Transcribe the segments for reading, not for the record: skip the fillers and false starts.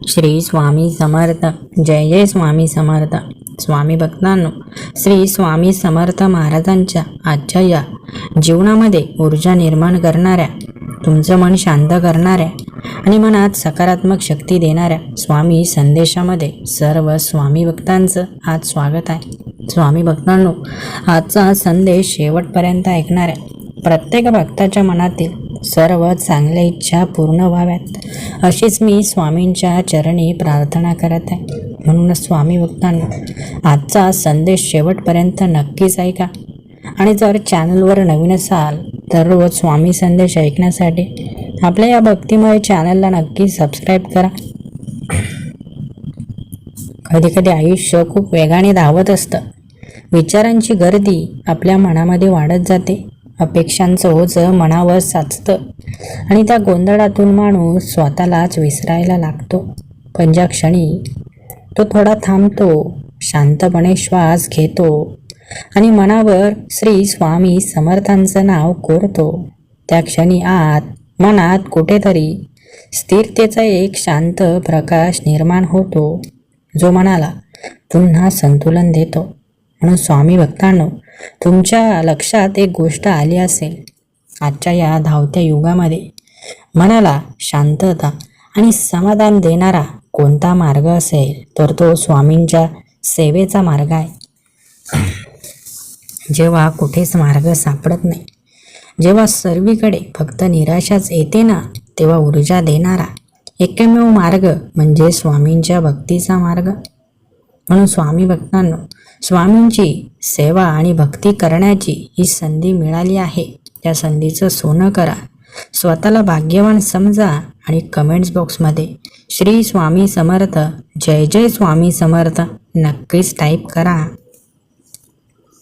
श्री स्वामी समर्थ. जय जय स्वामी समर्थ. स्वामी भक्तांनो, श्री स्वामी समर्थ महाराजांच्या आजच्या या जीवनामध्ये ऊर्जा निर्माण करणाऱ्या, तुमचं मन शांत करणाऱ्या आणि मनात सकारात्मक शक्ती देणाऱ्या स्वामी संदेशामध्ये सर्व स्वामी भक्तांचं आज स्वागत आहे. स्वामी भक्तांनो, आजचा संदेश शेवटपर्यंत ऐकणाऱ्या प्रत्येक भक्ताच्या मनातील सर्व चांगल्या इच्छा पूर्ण व्हाव्यात अशीच मी स्वामींच्या चरणी प्रार्थना करत आहे. म्हणूनच स्वामी भक्तांनो, आजचा संदेश शेवटपर्यंत नक्कीच ऐका. आणि जर चॅनलवर नवीन असाल तर रोज स्वामी संदेश ऐकण्यासाठी आपल्या या भक्तिमय चॅनलला नक्की सबस्क्राईब करा. कधीकधी आयुष्य खूप वेगाने धावत असतं. विचारांची गर्दी आपल्या मनामध्ये वाढत जाते. अपेक्षांचं ओझं मनावर साचतं आणि त्या गोंधळातून माणूस स्वतःलाच विसरायला लागतो. पण ज्या क्षणी तो थोडा थांबतो, शांतपणे श्वास घेतो आणि मनावर श्री स्वामी समर्थांचं नाव कोरतो, त्या क्षणी मनात कुठेतरी स्थिरतेचा एक शांत प्रकाश निर्माण होतो, जो मनाला पुन्हा संतुलन देतो. म्हणून स्वामी भक्तांनो, तुमच्या लक्षात एक गोष्ट आली असेल. आजच्या या धावत्या युगामध्ये मनाला शांतता आणि समाधान देणारा कोणता मार्ग असेल तर तो स्वामींच्या सेवेचा मार्ग आहे. जेव्हा कुठेच मार्ग सापडत नाही, जेव्हा सर्वीकडे फक्त निराशाच येते ना, तेव्हा ऊर्जा देणारा एकमेव मार्ग म्हणजे स्वामींच्या भक्तीचा मार्ग. म्हणून स्वामी भक्तांनो, स्वामींची सेवा आणि भक्ती करण्याची ही संधी मिळाली आहे. त्या संधीचं सोनं करा, स्वतःला भाग्यवान समजा आणि कमेंट्स बॉक्समध्ये श्री स्वामी समर्थ, जय जय स्वामी समर्थ नक्कीच टाईप करा.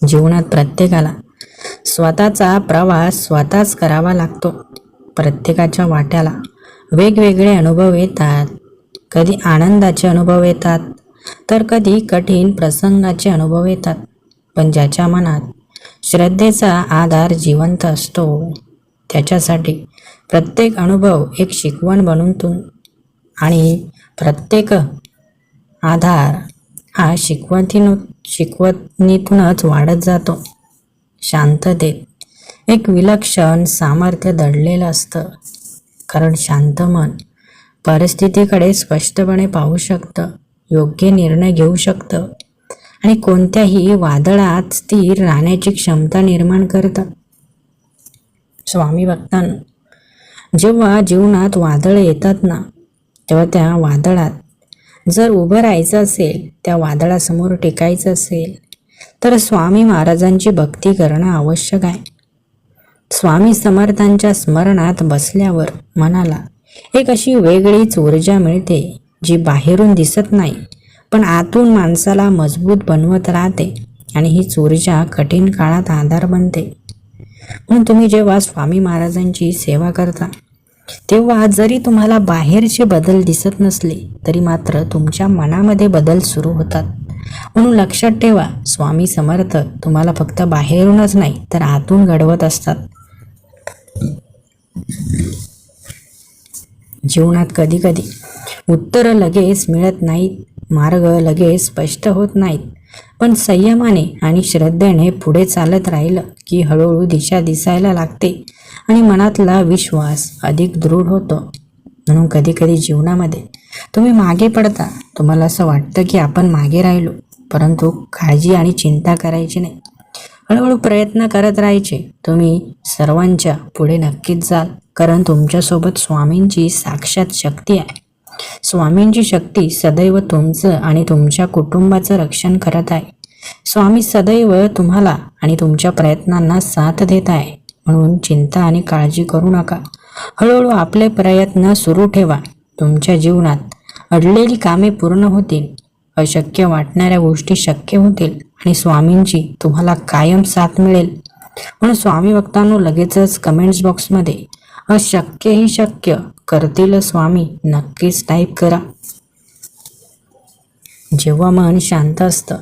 जीवनात प्रत्येकाला स्वतःचा प्रवास स्वतःच करावा लागतो. प्रत्येकाच्या वाट्याला वेगवेगळे अनुभव येतात. कधी आनंदाचे अनुभव येतात तर कधी कठीण प्रसंगाचे अनुभव येतात. पण ज्याच्या मनात श्रद्धेचा आधार जिवंत असतो, त्याच्यासाठी प्रत्येक अनुभव एक शिकवण बनून आणि प्रत्येक आधार हा शिकवणीतूनच वाढत जातो. शांततेत एक विलक्षण सामर्थ्य दडलेलं असतं. कारण शांत मन परिस्थितीकडे स्पष्टपणे पाहू शकतं, योग्य निर्णय घेऊ शकतं आणि कोणत्याही वादळात स्थिर राहण्याची क्षमता निर्माण करतं. स्वामी भक्तांनो, जेव्हा जीवनात वादळ येतात ना, तेव्हा त्या वादळात जर उभं राहायचं असेल, त्या वादळासमोर टिकायचं असेल तर स्वामी महाराजांची भक्ती करणं आवश्यक आहे. स्वामी समर्थांच्या स्मरणात बसल्यावर मनाला एक अशी वेगळीच ऊर्जा मिळते, जी बाहेरून दिसत नाही पण आतून माणसाला मजबूत बनवत राहते आणि हीच ऊर्जा कठीण काळात आधार बनते. म्हणून तुम्ही जेव्हा स्वामी महाराजांची सेवा करता तेव्हा जरी तुम्हाला बाहेरचे बदल दिसत नसले तरी मात्र तुमच्या मनामध्ये बदल सुरू होतात. म्हणून लक्षात ठेवा, स्वामी समर्थ तुम्हाला फक्त बाहेरूनच नाही तर आतून घडवत असतात. जीवनात कधीकधी उत्तरं लगेच मिळत नाहीत, मार्ग लगेच स्पष्ट होत नाहीत, पण संयमाने आणि श्रद्धेने पुढे चालत राहिलं की हळूहळू दिशा दिसायला लागते आणि मनातला विश्वास अधिक दृढ होतो. म्हणून कधीकधी जीवनामध्ये तुम्ही मागे पडता, तुम्हाला असं वाटतं की आपण मागे राहिलो, परंतु काळजी आणि चिंता करायची नाही. हळूहळू प्रयत्न करत राहायचे. तुम्ही सर्वांच्या पुढे नक्कीच जाल, कारण तुमच्यासोबत स्वामींची साक्षात शक्ती आहे. स्वामींची शक्ती सदैव तुमचं आणि तुमच्या कुटुंबाचं रक्षण करत आहे. स्वामी सदैव तुम्हाला आणि तुमच्या प्रयत्नांना साथ देत आहे. म्हणून चिंता आणि काळजी करू नका. हळूहळू आपले प्रयत्न सुरू ठेवा. तुमच्या जीवनात अडलेली कामे पूर्ण होतील, अशक्य वाटणाऱ्या गोष्टी शक्य होतील आणि स्वामींची तुम्हाला कायम साथ मिळेल. म्हणून स्वामी भक्तांनो, लगेचच कमेंट्स बॉक्समध्ये अशक्य ही शक्य करतील स्वामी नक्कीच टाईप करा. जेव्हा मन शांत असतं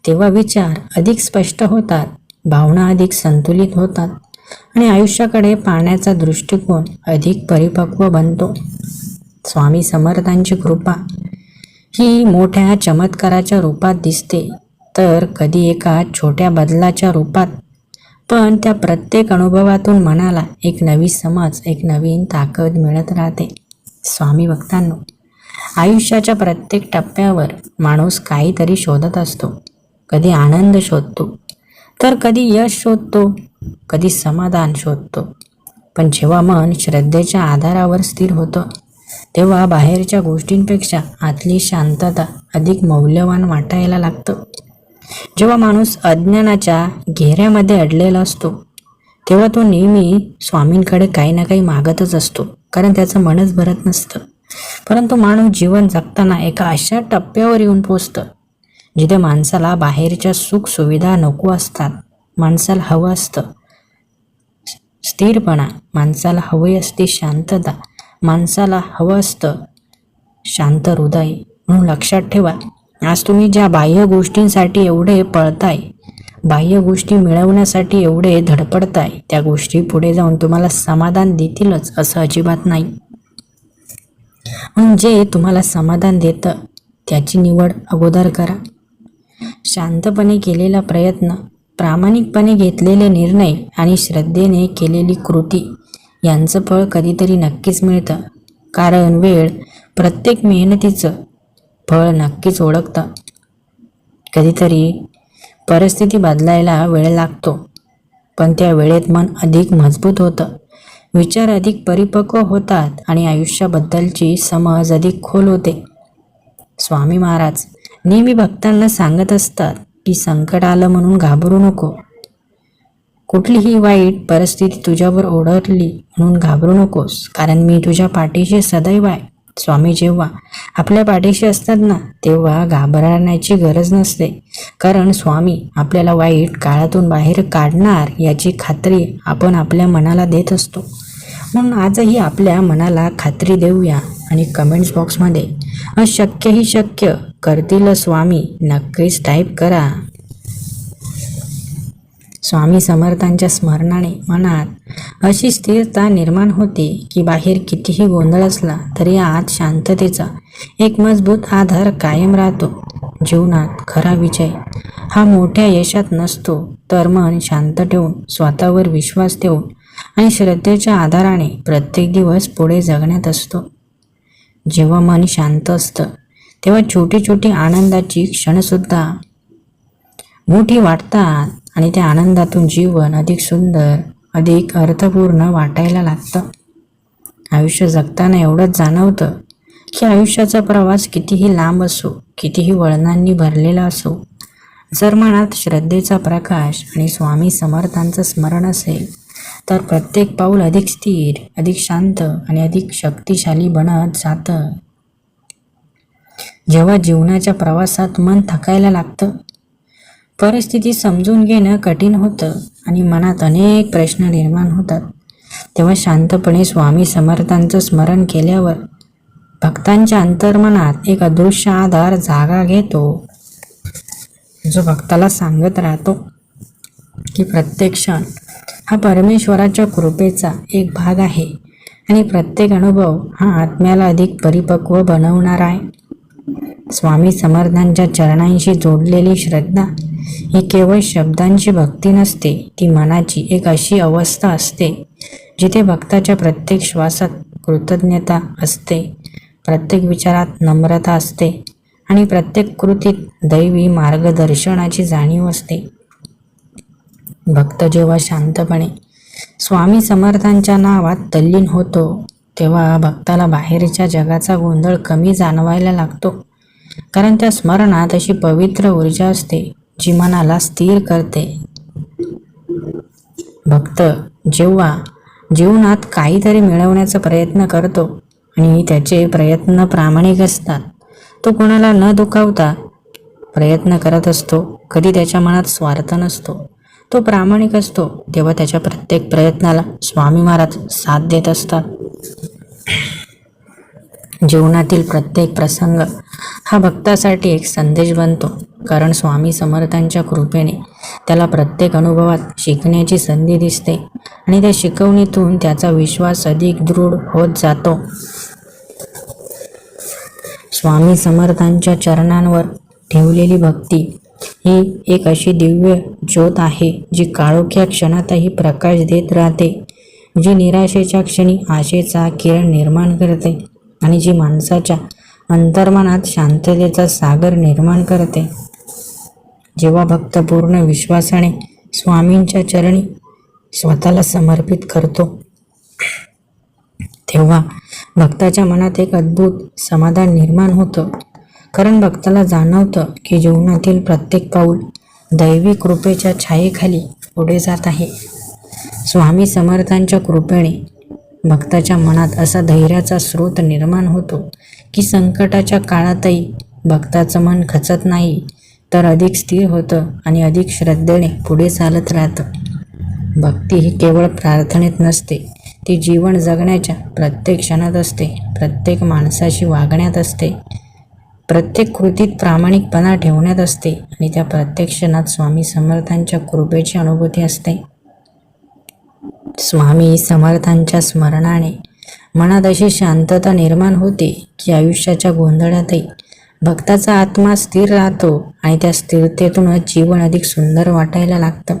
तेव्हा विचार अधिक स्पष्ट होतात, भावना अधिक संतुलित होतात आणि आयुष्याकडे पाहण्याचा दृष्टिकोन अधिक परिपक्व बनतो. स्वामी समर्थांची कृपा ही मोठ्या चमत्काराच्या रूपात दिसते, तर कधी एका छोट्या बदलाच्या रूपात. पण त्या प्रत्येक अनुभवातून मनाला एक नवी समज, एक नवीन ताकद मिळत राहते. स्वामी भक्तांनो, आयुष्याच्या प्रत्येक टप्प्यावर माणूस काहीतरी शोधत असतो. कधी आनंद शोधतो, तर कधी यश शोधतो, कधी समाधान शोधतो. पण जेव्हा मन श्रद्धेच्या आधारावर स्थिर होतं, तेव्हा बाहेरच्या गोष्टींपेक्षा आतली शांतता अधिक मौल्यवान वाटायला लागतं. जेव्हा माणूस अज्ञानाच्या घेऱ्यामध्ये अडलेला असतो, तेव्हा तो नेहमी स्वामींकडे काही ना काही मागतच असतो, कारण त्याचं मनच भरत नसतं. परंतु माणूस जीवन जगताना एका अशा टप्प्यावर येऊन पोचतं जिथे माणसाला बाहेरच्या सुख सुविधा नको असतात. माणसाला हवं असतं स्थिरपणा, माणसाला हवी असते शांतता, माणसाला हवं असतं शांत हृदय. म्हणून लक्षात ठेवा, आज तुम्ही ज्या बाह्य गोष्टींसाठी एवढे पळताय, बाह्य गोष्टी मिळवण्यासाठी एवढे धडपडताय, त्या गोष्टी पुढे जाऊन तुम्हाला समाधान देतीलच असं अजिबात नाही. म्हणून जे तुम्हाला समाधान देतं त्याची निवड अगोदर करा. शांतपणे केलेला प्रयत्न, प्रामाणिकपणे घेतलेले निर्णय आणि श्रद्धेने केलेली कृती यांचं फळ कधीतरी नक्कीच मिळतं. कारण वेळ प्रत्येक मेहनतीचं फळ नक्कीच ओळखतं. कधीतरी परिस्थिती बदलायला वेळ लागतो, पण त्या वेळेत मन अधिक मजबूत होतं, विचार अधिक परिपक्व होतात आणि आयुष्याबद्दलची समज अधिक खोल होते. स्वामी महाराज नेहमी भक्तांना सांगत असतात की संकट आलं म्हणून घाबरू नको. कुठलीही वाईट परिस्थिती तुझ्यावर ओढवली म्हणून घाबरू नकोस, कारण मी तुझ्या पाठीशी सदैव आहे. स्वामी जेव्हा आपल्या पाठीशी असतात ना, तेव्हा घाबरण्याची गरज नसते, कारण स्वामी आपल्याला वाईट काळातून बाहेर काढणार याची खात्री आपण आपल्या मनाला देत असतो. म्हणून आजही आपल्या मनाला खात्री देऊया आणि कमेंट्स बॉक्समध्ये अशक्य ही शक्य करतील स्वामी नक्कीच टाईप करा. स्वामी समर्थांच्या स्मरणाने मनात अशी स्थिरता निर्माण होते की बाहेर कितीही गोंधळ असला तरी आत शांततेचा एक मजबूत आधार कायम राहतो. जीवनात खरा विजय हा मोठ्या यशात नसतो, तर मन शांत ठेवून, स्वतःवर विश्वास ठेवून आणि श्रद्धेच्या आधाराने प्रत्येक दिवस पुढे जगण्यात असतो. जेव्हा मन शांत असतं, तेव्हा छोटी छोटी आनंदाची क्षणसुद्धा मोठी वाटतात आणि त्या आनंदातून जीवन अधिक सुंदर, अधिक अर्थपूर्ण वाटायला लागतं. आयुष्य जगताना एवढंच जाणवतं की आयुष्याचा प्रवास कितीही लांब असो, कितीही वळणांनी भरलेला असो, जर मनात श्रद्धेचा प्रकाश आणि स्वामी समर्थांचं स्मरण असेल, तर प्रत्येक पाऊल अधिक स्थिर, अधिक शांत आणि अधिक शक्तिशाली बनत जातं. जेव्हा जीवनाच्या प्रवासात मन थकायला लागतं, परिस्थिती समजून घेणं कठीण होतं आणि मनात अनेक प्रश्न निर्माण होतात, तेव्हा शांतपणे स्वामी समर्थांचं स्मरण केल्यावर भक्तांच्या अंतर्मनात एक अदृश्य आधार जागा घेतो, जो भक्ताला सांगत राहतो की प्रत्येक क्षण हा परमेश्वराच्या कृपेचा एक भाग आहे आणि प्रत्येक अनुभव हा आत्म्याला अधिक परिपक्व बनवणार आहे. स्वामी समर्थांच्या चरणांशी जोडलेली श्रद्धा ही केवळ शब्दांची भक्ती नसते, ती मनाची एक अशी अवस्था असते जिथे भक्ताच्या प्रत्येक श्वासात कृतज्ञता असते, प्रत्येक विचारात नम्रता असते आणि प्रत्येक कृतीत दैवी मार्गदर्शनाची जाणीव असते. भक्त जेव्हा शांतपणे स्वामी समर्थांच्या नावात तल्लीन होतो, तेव्हा भक्ताला बाहेरच्या जगाचा गोंधळ कमी जाणवायला लागतो, कारण त्या स्मरणात अशी पवित्र ऊर्जा असते जी मनाला स्थिर करते. भक्त जेव्हा जीवनात काहीतरी मिळवण्याचा प्रयत्न करतो आणि त्याचे प्रयत्न प्रामाणिक असतात, तो कोणाला न दुखावता प्रयत्न करत असतो, कधी त्याच्या मनात स्वार्थ नसतो, तो प्रामाणिक असतो, तेव्हा त्याच्या प्रत्येक प्रयत्नाला स्वामी महाराज साथ देत असतात. जीवनातील प्रत्येक प्रसंग हा भक्तासाठी एक संदेश बनतो, कारण स्वामी समर्थांच्या कृपेने त्याला प्रत्येक अनुभवात शिकण्याची संधी दिसते आणि त्या शिकवणीतून त्याचा विश्वास अधिक दृढ होत जातो. स्वामी समर्थांच्या चरणांवर ठेवलेली भक्ती ही एक अशी दिव्य ज्योत आहे जी काळोख्या क्षणातही प्रकाश देत राहते, जी निराशेच्या क्षणी आशेचा किरण निर्माण करते आणि जी माणसाच्या अंतर्मनात शांततेचा सागर निर्माण करते. जेव्हा भक्त पूर्ण विश्वासाने स्वामींच्या चरणी स्वतःला समर्पित करतो, तेव्हा भक्ताच्या मनात एक अद्भुत समाधान निर्माण होतं. कारण भक्ताला जाणवतं की जीवनातील प्रत्येक पाऊल दैवी कृपेच्या छायेखाली पुढे जात आहे. स्वामी समर्थांच्या कृपेने भक्ताच्या मनात असा धैर्याचा स्रोत निर्माण होतो की संकटाच्या काळातही भक्ताचं मन खचत नाही, तर अधिक स्थिर होतं आणि अधिक श्रद्धेने पुढे चालत राहतं. भक्ती ही केवळ प्रार्थनेत नसते, ती जीवन जगण्याच्या प्रत्येक क्षणात असते, प्रत्येक माणसाशी वागण्यात असते, प्रत्येक कृतीत प्रामाणिकपणा ठेवण्यात असते आणि त्या प्रत्येक क्षणात स्वामी समर्थांच्या कृपेची अनुभूती असते. स्वामी समर्थांच्या स्मरणाने मनात अशी शांतता निर्माण होते की आयुष्याच्या गोंधळातही भक्ताचा आत्मा स्थिर राहतो आणि त्या स्थिरतेतूनच जीवन अधिक सुंदर वाटायला लागतं.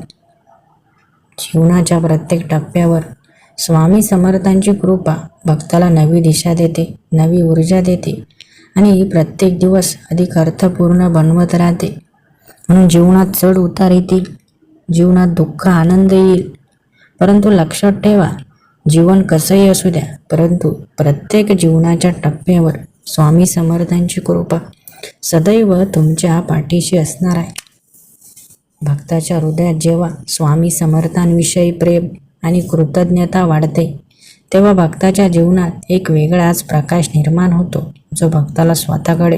जीवनाच्या प्रत्येक टप्प्यावर स्वामी समर्थांची कृपा भक्ताला नवी दिशा देते, नवी ऊर्जा देते आणि प्रत्येक दिवस अधिक अर्थपूर्ण बनवत राहते. म्हणून जीवनात चढ उतार येतील, जीवनात दुःख आनंद येईल, परंतु लक्षात ठेवा, जीवन कसंही असू द्या, परंतु प्रत्येक जीवनाच्या टप्प्यावर स्वामी समर्थांची कृपा सदैव तुमच्या पाठीशी असणार आहे. भक्ताच्या हृदयात जेव्हा स्वामी समर्थांविषयी प्रेम आणि कृतज्ञता वाढते, तेव्हा भक्ताच्या जीवनात एक वेगळाच प्रकाश निर्माण होतो, जो भक्ताला स्वतःकडे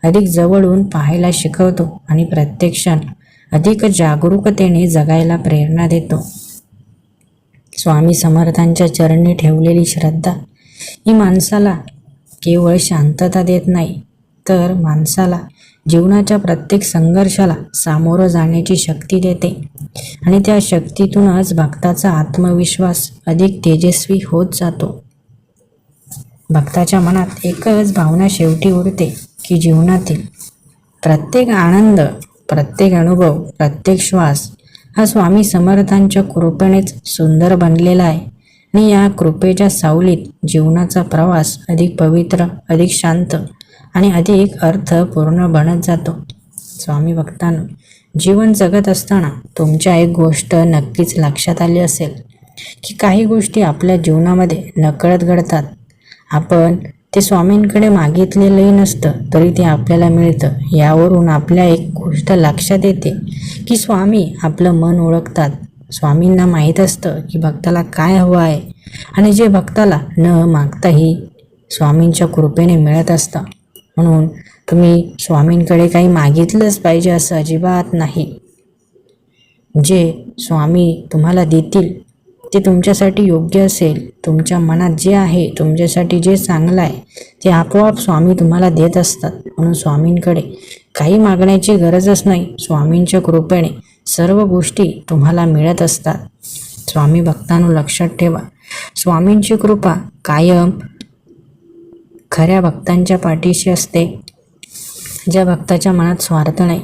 अधिक जवळून पाहायला शिकवतो आणि प्रत्येक क्षण अधिक जागरूकतेने जगायला प्रेरणा देतो. स्वामी समर्थांच्या चरणी ठेवलेली श्रद्धा ही माणसाला केवळ शांतता देत नाही, तर माणसाला जीवनाच्या प्रत्येक संघर्षाला सामोरं जाण्याची शक्ती देते आणि त्या शक्तीतूनच भक्ताचा आत्मविश्वास अधिक तेजस्वी होत जातो. भक्ताच्या मनात एकच भावना शेवटी उरते की जीवनातील प्रत्येक आनंद, प्रत्येक अनुभव, प्रत्येक श्वास हा स्वामी समर्थांच्या कृपेनेच सुंदर बनलेला आहे आणि या कृपेच्या सावलीत जीवनाचा प्रवास अधिक पवित्र, अधिक शांत आणि अधिक अर्थपूर्ण बनत जातो. स्वामी भक्तांनो, जीवन जगत असताना तुमच्या एक गोष्ट नक्कीच लक्षात आली असेल की काही गोष्टी आपल्या जीवनामध्ये नकळत घडतात. आपण ते स्वामींकडे मागितलेलंही नसतं तरी ते आपल्याला मिळतं. यावरून आपल्या एक गोष्ट लक्षात येते की स्वामी आपलं मन ओळखतात. स्वामींना माहीत असतं की भक्ताला काय हवं आहे आणि जे भक्ताला न मागताही स्वामींच्या कृपेने मिळत असतं. म्हणून तुम्ही स्वामींकडे काही मागितलंच पाहिजे असं अजिबात नाही. जे स्वामी तुम्हाला देतील ते तुमच्यासाठी योग्य असेल. तुमच्या मनात जे आहे, तुमच्यासाठी जे चांगलं आहे, ते आपोआप स्वामी तुम्हाला देत असतात. म्हणून स्वामींकडे काही मागण्याची गरजच नाही. स्वामींच्या कृपेने सर्व गोष्टी तुम्हाला मिळत असतात. स्वामी भक्तांनो, लक्षात ठेवा, स्वामींची कृपा कायम खऱ्या भक्तांच्या पाठीशी असते. ज्या भक्ताच्या मनात स्वार्थ नाही,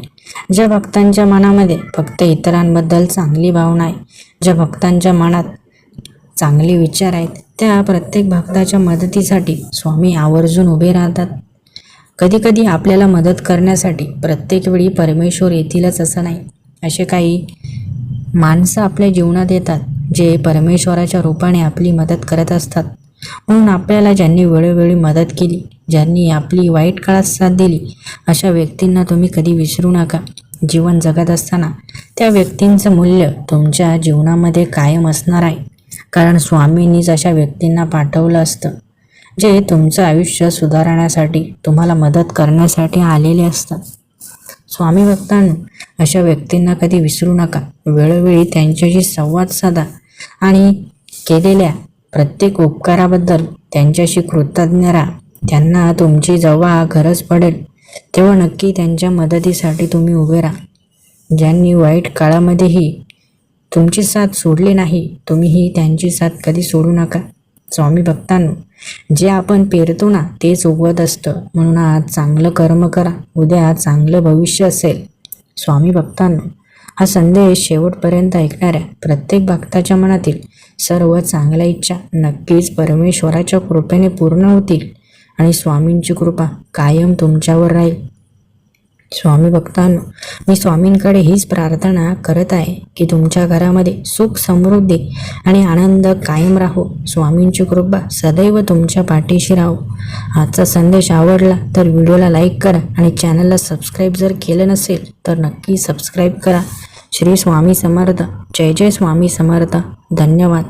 ज्या भक्तांच्या मनामध्ये फक्त इतरांबद्दल चांगली भावना आहे, ज्या भक्तांच्या मनात चांगले विचार आहेत, त्या प्रत्येक भक्ताच्या मदतीसाठी स्वामी आवर्जून उभे राहतात. कधीकधी आपल्याला मदत करण्यासाठी प्रत्येक वेळी परमेश्वर येतीलच असं नाही. असे काही माणसं आपल्या जीवनात येतात जे परमेश्वराच्या रूपाने आपली मदत करत असतात. म्हणून आपल्याला ज्यांनी वेळोवेळी मदत केली, ज्यांनी आपली वाईट काळात साथ दिली, अशा व्यक्तींना तुम्ही कधी विसरू नका. जीवन जगत असताना त्या व्यक्तींचं मूल्य तुमच्या जीवनामध्ये कायम असणार आहे. कारण स्वामींनीच अशा व्यक्तींना पाठवलं असतं जे तुमचं आयुष्य सुधारण्यासाठी, तुम्हाला मदत करण्यासाठी आलेले असतात. स्वामी भक्तांनो, अशा व्यक्तींना कधी विसरू नका. वेळोवेळी त्यांच्याशी संवाद साधा आणि केलेल्या प्रत्येक उपकाराबद्दल त्यांच्याशी कृतज्ञ राहा. त्यांना तुमची जेव्हा गरज पडेल तेव्हा नक्की त्यांच्या मदतीसाठी तुम्ही उभे राहा. ज्यांनी वाईट काळामध्येही तुमची साथ सोडली नाही, तुम्हीही त्यांची साथ कधी सोडू नका. स्वामी भक्तांनो, जे आपण पेरतो ना तेच उगवत असतं. म्हणून आज चांगलं कर्म करा, उद्या चांगलं भविष्य असेल. स्वामी भक्तांनो, हा संदेश शेवटपर्यंत ऐकणाऱ्या प्रत्येक भक्ताच्या मनातील सर्व चांगल्या इच्छा नक्कीच परमेश्वराच्या कृपेने पूर्ण होतील आणि स्वामींची कृपा कायम तुमच्यावर राहील. स्वामी भक्तांनो, मी स्वामींकडे हीच प्रार्थना करत आहे की तुमच्या घरामध्ये सुख, समृद्धी आणि आनंद कायम राहो. स्वामींची कृपा सदैव तुमच्या पाठीशी राहो. आजचा संदेश आवडला तर व्हिडिओला लाईक करा आणि चॅनलला सबस्क्राईब जर केलं नसेल तर नक्की सबस्क्राईब करा. श्री स्वामी समर्थ. जय जय स्वामी समर्थ. धन्यवाद.